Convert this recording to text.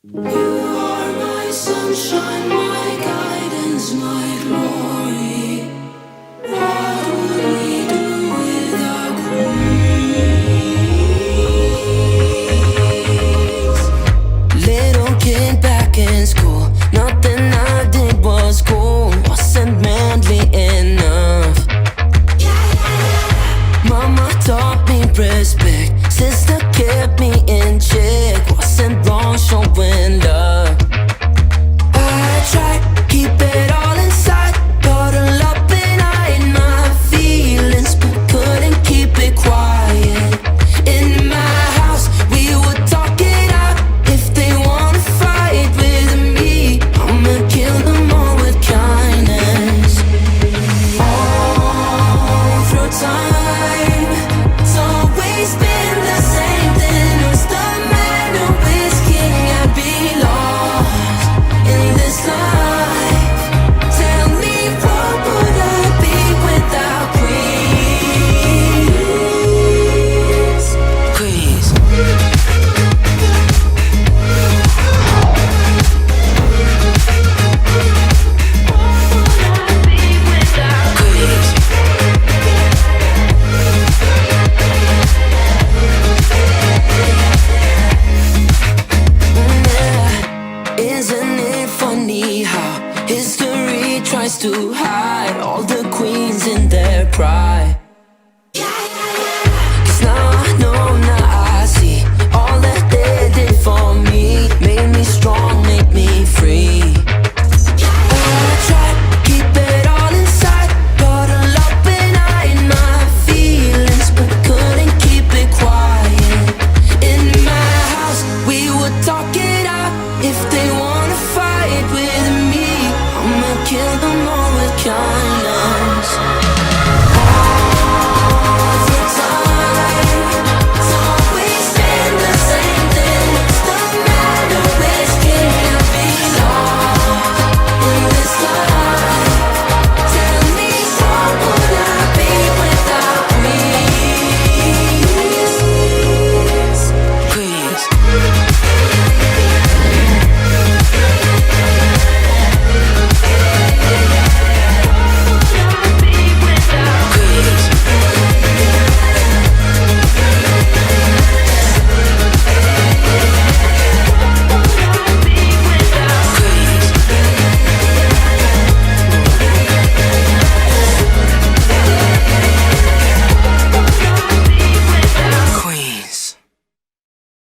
You are my sunshine, my guidance, my glory. What would we do without queens? Little kid back in school, nothing I did was cool. Wasn't manly enough. Mama taught me respect, sister kept me in check. Wasn't wrong showing love. I tried, keep it all inside, bottle up and hide my feelings, but couldn't keep it quiet. In my house, we would talk it out. If they wanna fight with me, I'ma kill them all with kindness. All through time, it's always been the same thing. Was the man who is king? I'd be lost in this life. Tell me, what would I be without queens? Queens. Isn't it funny how history tries to hide all the queens in their pride?